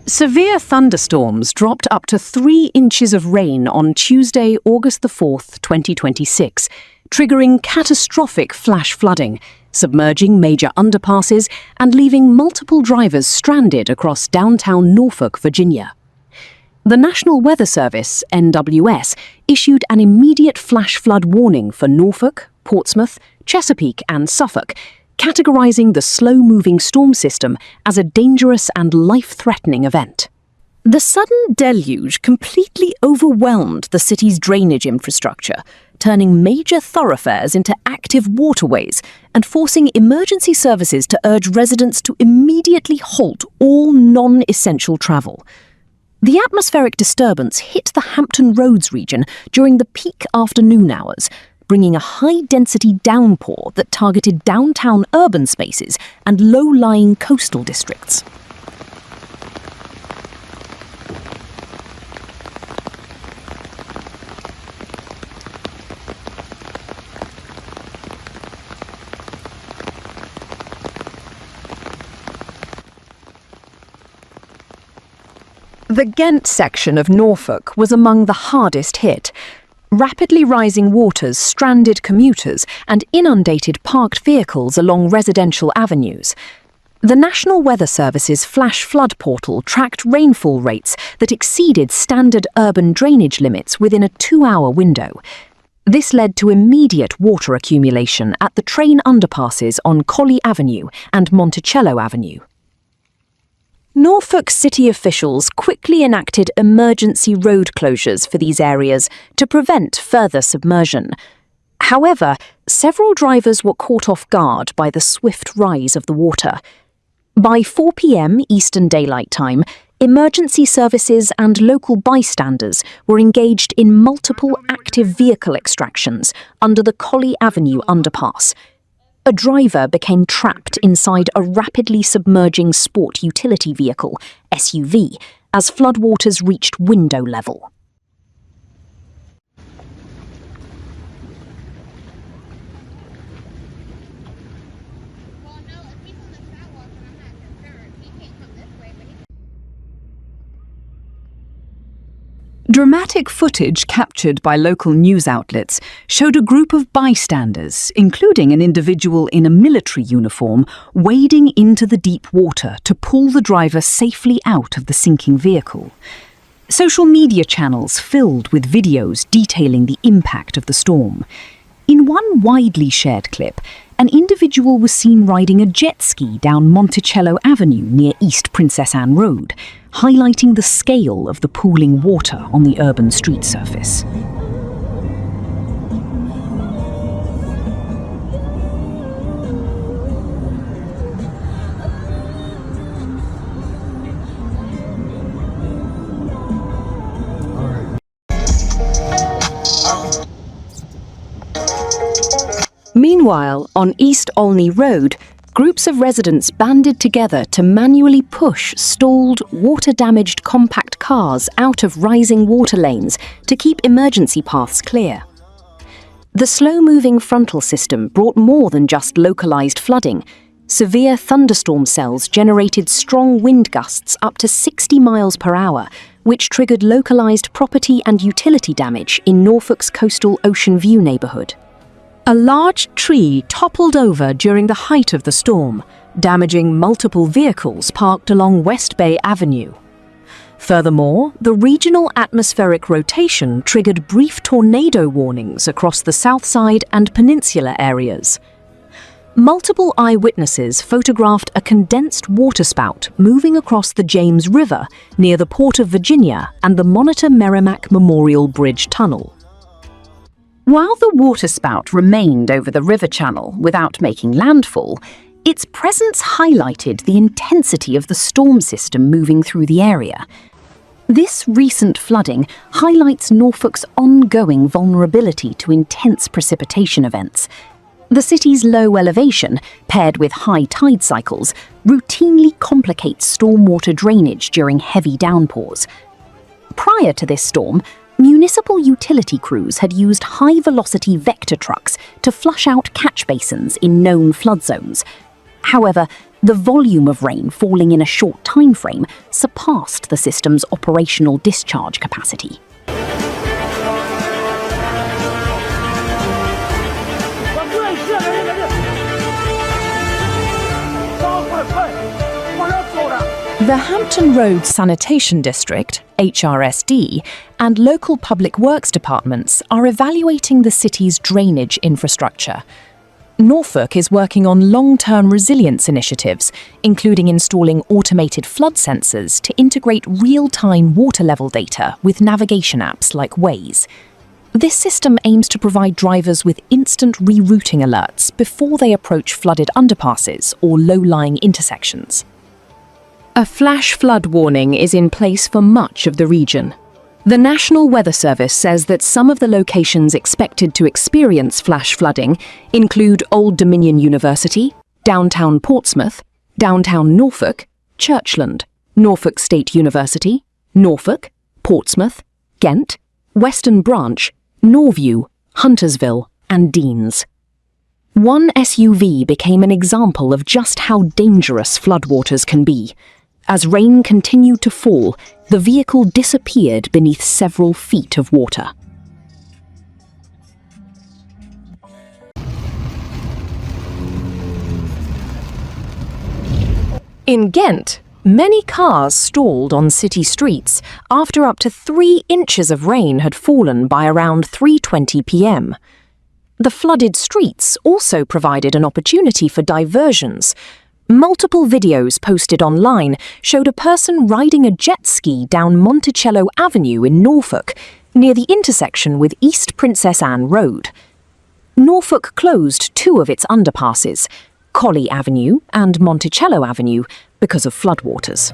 Severe thunderstorms dropped up to 3 inches of rain on Tuesday, August the 4th, 2026, triggering catastrophic flash flooding, submerging major underpasses and leaving multiple drivers stranded across downtown Norfolk, Virginia. The National Weather Service, NWS, issued an immediate flash flood warning for Norfolk, Portsmouth, Chesapeake and Suffolk, categorizing the slow-moving storm system as a dangerous and life-threatening event. The sudden deluge completely overwhelmed the city's drainage infrastructure, turning major thoroughfares into active waterways and forcing emergency services to urge residents to immediately halt all non-essential travel. The atmospheric disturbance hit the Hampton Roads region during the peak afternoon hours, bringing a high-density downpour that targeted downtown urban spaces and low-lying coastal districts. The Ghent section of Norfolk was among the hardest hit. Rapidly rising waters stranded commuters and inundated parked vehicles along residential avenues. The National Weather Service's flash flood portal tracked rainfall rates that exceeded standard urban drainage limits within a 2-hour window. This led to immediate water accumulation at the train underpasses on Colley Avenue and Monticello Avenue. Norfolk city officials quickly enacted emergency road closures for these areas to prevent further submersion. However, several drivers were caught off guard by the swift rise of the water. By 4 p.m. Eastern Daylight Time, emergency services and local bystanders were engaged in multiple active vehicle extractions under the Colley Avenue underpass. A driver became trapped inside a rapidly submerging sport utility vehicle, SUV, as floodwaters reached window level. Dramatic footage captured by local news outlets showed a group of bystanders, including an individual in a military uniform, wading into the deep water to pull the driver safely out of the sinking vehicle. Social media channels filled with videos detailing the impact of the storm. In one widely shared clip, an individual was seen riding a jet ski down Monticello Avenue near East Princess Anne Road, highlighting the scale of the pooling water on the urban street surface. Meanwhile, on East Olney Road, groups of residents banded together to manually push stalled, water-damaged compact cars out of rising water lanes to keep emergency paths clear. The slow-moving frontal system brought more than just localized flooding. Severe thunderstorm cells generated strong wind gusts up to 60 miles per hour, which triggered localized property and utility damage in Norfolk's coastal Ocean View neighborhood. A large tree toppled over during the height of the storm, damaging multiple vehicles parked along West Bay Avenue. Furthermore, the regional atmospheric rotation triggered brief tornado warnings across the south side and peninsula areas. Multiple eyewitnesses photographed a condensed waterspout moving across the James River near the Port of Virginia and the Monitor Merrimack Memorial Bridge Tunnel. While the waterspout remained over the river channel without making landfall, its presence highlighted the intensity of the storm system moving through the area. This recent flooding highlights Norfolk's ongoing vulnerability to intense precipitation events. The city's low elevation, paired with high tide cycles, routinely complicates stormwater drainage during heavy downpours. Prior to this storm, municipal utility crews had used high-velocity vector trucks to flush out catch basins in known flood zones. However, The volume of rain falling in a short time frame surpassed the system's operational discharge capacity. The Hampton Roads Sanitation District, HRSD, and local public works departments are evaluating the city's drainage infrastructure. Norfolk is working on long-term resilience initiatives, including installing automated flood sensors to integrate real-time water level data with navigation apps like Waze. This system aims to provide drivers with instant rerouting alerts before they approach flooded underpasses or low-lying intersections. A flash flood warning is in place for much of the region. The National Weather Service says that some of the locations expected to experience flash flooding include Old Dominion University, downtown Portsmouth, downtown Norfolk, Churchland, Norfolk State University, Norfolk, Portsmouth, Ghent, Western Branch, Norview, Huntersville, and Deans. One SUV became an example of just how dangerous floodwaters can be. As rain continued to fall, the vehicle disappeared beneath several feet of water. In Ghent, many cars stalled on city streets after up to 3 inches of rain had fallen by around 3:20 p.m. The flooded streets also provided an opportunity for diversions. Multiple videos posted online showed a person riding a jet ski down Monticello Avenue in Norfolk, near the intersection with East Princess Anne Road. Norfolk closed 2 of its underpasses, Colley Avenue and Monticello Avenue, because of floodwaters.